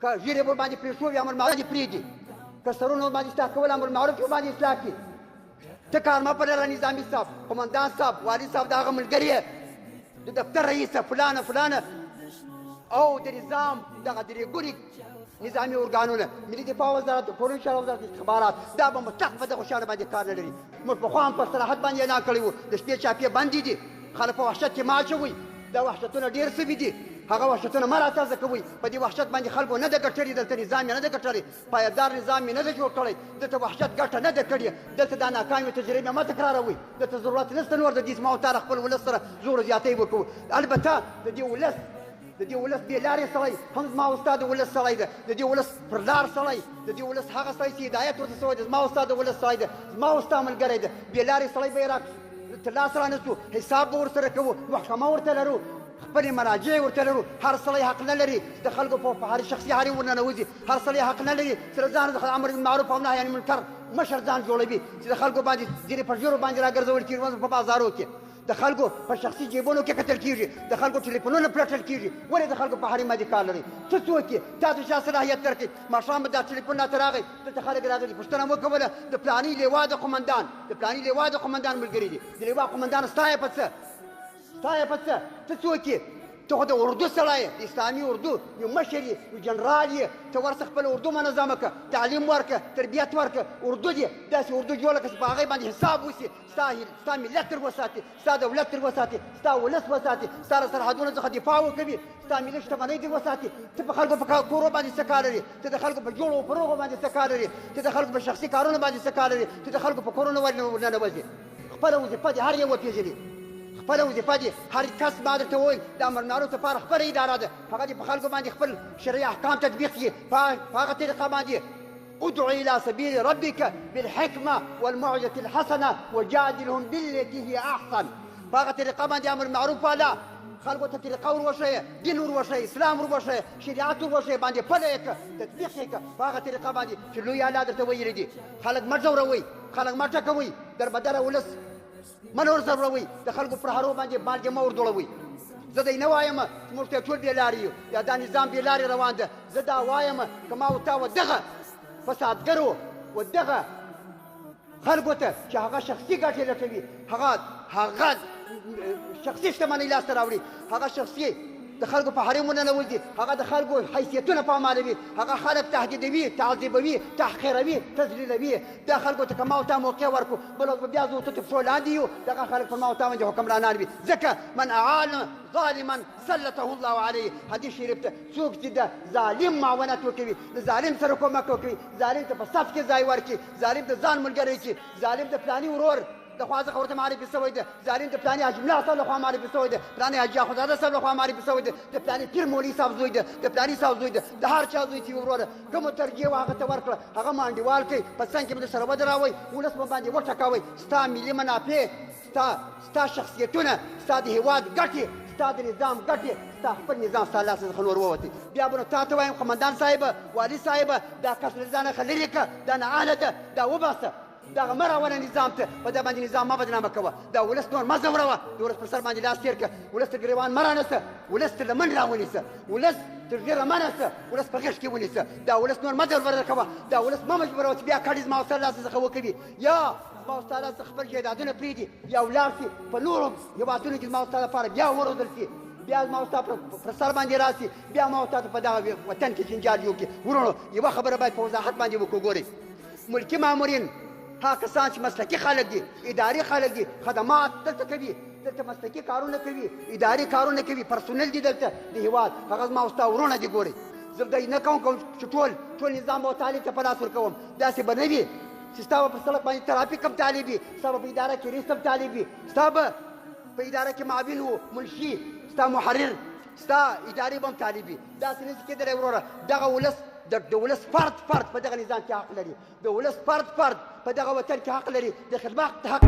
که ږیرې ورباندې پرېښود امر معروف دې پرېږدي، که سرونه ورباندې اصلاح کول امر معروف ورباندې اصلاح کړي. ته کار مه په لره نظامي صاحب، قمندان صاحب، والي صاحب د هغه ملګري یې، د دفتر رئیسه فلانه فلانه او د نظام دغه درې ګوني نظامي ارګانونه، ملي دفاع وزارت، پولیس شورا وزارت، استخبارات، دا به مطلق په دغو شیانو باندې کار نه لري. موږ پخوا هم په صراحت باندې اعلان کړی وو د شپې چاپې بندې دي، خلک په وحشت کې مه اچوئ. دا وحشتونه ډېر سوي دي، هغه وحشتونه مه راتازه کوئ. په دې وحشت باندې خلکو نه ده ګټلې، دلته نظام یې نه ده ګټلی، پایدار نظام یې نه ده جوړ کړی، دلته وحشت ګټه نه ده کړې. دلته دا ناکامې تجربې مه تکراروئ، دلته ضرورت نشته نور د دې زما او تا خپل ولس سره زور زیاتی وکړو. البته د دې ولس بې لارې سړی هم زما او ستا د ولس سړی ده، د دې ولس پر لار سړی، د دې ولس هغه سړی چې هدایت ورته سوی ده زما او ستا د ولس سړی ده، زما او ستا ملګری ده. بې لارې سړی به یې لاس رانیسو، حساب به ورسره کوو، محکمه ورته لرو، خپلې مراجع ورته لرو. هر سړی حق نه لري د خلکو په هر شخصي حریم ورننوځي، هر سړی حق نه لري چې د ځان د امر بالمعروف او نهي عن المنکر مشر ځان جوړوي، چې د خلکو باندې ځینې په ژیرو باندې راګرځول کېږي، په بازارو کې د خلکو په شخصي جیبونو کې کتل کېږي، د خلکو ټلیفونونه پلټل کېږي. ولې د خلکو په حریم باندې کار لري؟ ته څوک یې؟ تا ته چا صلاحیت درکړي؟ ماښام به دا ټلیفون راته راغی، دلته خلک راغلي، پوښتنه مو کوله د فلاني لیوا د قمندان، د فلاني لیوا د قمندان ملګري دي، د لیوا قمندان ستا یې په څه؟ ستا یې په څه؟ ته څوک یې؟ ته خو د اردو سړی یې، د اسلامي اردو یو مشر یې، یو جنرال یې، ته ورڅه خپله اردو منظمه کړه، تعلیم ورکړه، تربیت ورکړه، اردو دې داسې اردو جوړه کړه چې په هغې باندې حساب وشي، ستا ملت تر وساتي، ستا دولت تر وساتي، ستا ولس وساتي، ستا له سرحدونو څخه دفاع وکوي، ستا ملي شتمنۍ دې وساتي. ته په خلکو په کورو باندې څه کار لري؟ ته د خلکو په جوړو فروغو باندې څه کار لري؟ ته د خلکو په شخصي کارونو باندې څه کار لري؟ ته د خلکو په کورونو ورننوځې. خپله وظیفه دې هر یو وپېژني، خپله وظیفه دي. هر کس ما درته وویل د امر معروف لپاره خپله اداره ده، هغه دې په خلکو باندې خپل شرعي احکام تطبیق کړي په هغه طریقه باندې. ادعو الى سبيل ربك بالحکمه والموعظه الحسنه وجادلهم بالتي هي احسن. په هغه طریقه باندې امر معروف والا خلکو ته طریقه ور وښیه، دین ور وښیه، اسلام ور وښیه، شریعت ور وښیه، باندې پلی یې کړه، تطبیق یې کړه په هغه طریقه باندې چې لوی الله درته ویلي دي. خلک مه ځوروئ، خلک مه ټکوئ، دربدره ولس مه نور ضروروئ، د خلکو پر هرو باندې مالګې مه وردوړوئ. زه دی نه وایم چې موږ ته ټول بې لارې یو یا دا نظام بې لارې روان ده. زه دا وایم که ما او تا و دغه فسادګرو و دغه خلکو ته چې هغه شخصي ګټې لټوي، هغه شخصي شتمنۍ لاسته راوړي، هغه شخصي د خلکو په حریم ورننوځي، هغه د خلکو حیثیتونه پامالوي، هغه خلک تهدیدوي، تعذیبوي، تحقیروي، تذلیلوي. دا خلکو ته که ما او تا موقع ورکړو بل ورځ به بیا زه ته پښو لاندې یو، دغه خلک پر ما او تا باندې حکمرانان وي. ځکه من اعان ظالما سلطه الله علیه، حدیث شریف ته څوک چې د ظالم معاونت وکوي، د ظالم سره کومک وکوي، ظالم ته په صف کې ځای ورکړي، ظالم ته ځان ملګری کړي، ظالم د فلاني ورور د خوا څخه ورته معرفي شوی ده، ظالم د فلاني حاجي ملا صاحب لخوا معرفي شوی ده، فلاني حاجي اخندزاده صاحب لخوا معرفي شوی ده، د فلاني پیر مولوي صاحب زوی ده، د فلاني صاحب زوی ده، د هر چا زوی چې وروره کومه ترجیح وه هغه ته ورکړه، هغه مانډیوال کوي، په څنګ کې به درسره ودروئ، ولس به باندې وټکوئ. ستا ملي منافع، ستا شخصیتونه، ستا د هېواد ګټې، ستا د نظام ګټې، ستا خپل نظام ستا لاس څخه نور ووتې. بیا به نو تا ته وایم قمندان صاحبه، والي صاحبه، دا کس له ځانه څخه لرې کړه، دا نااهله ده، دا وباسه، دغه مه راوله نظام ته، په دا باندې نظام مه بدنامه کوه، دا ولس نور مه ځوروه، د ولس پر سر باندې لاس تېر کړه، ولس تر ګرېوان مه رانیسه، ولس تر لمن راونیسه، ولس تر ډېره مه نیسه، ولس په غېږ کې ونیسه، دا ولس نور مه ځوروه کوه، دا ولس مه مجبوروه چې بیا کډې زما او ستا لاس څخه وکوي، یا زما او ستا لاس څخه خپل جایدادونه پرېږدي، یا ولاړ شي په نورو هېوادونو کې زما او ستا لپاره بیا وروزل شي، بیا زما او ستا پر سر باندې راسي، بیا ما او تا ته په دغه وطن کې جنجال جوړ کړي. ورونو یوه خبره باید په وضاحت باندې وکړو. ګورئ، ملکي مامورین هغه کسان چې مسلکي خلک دي، اداري خلک دي، خدمات دلته کوي، دلته مسلکي کارونه کوي، اداري کارونه کوي، پرسونل دي دلته د هېواد، هغه زما او ستا ورونه دي. ګورئ، زه دی نه کوم چې ټول نظام او تعلیم ته په لاس ورکوم، داسې به نه وي چې ستا به په سړک باندې ترافیک هم طالب وي، ستا به په اداره کې ریس هم طالب وي، ستا به په اداره کې معاون و، منشي، ستا محرر، ستا ادارې به هم طالب وي. داسې نه شي کېدلی وروره. دغه ولس د ولس فرد په دغه نظام کې حق لري، د ولس فرد په دغه وطن کې حق لري، د خدمت حق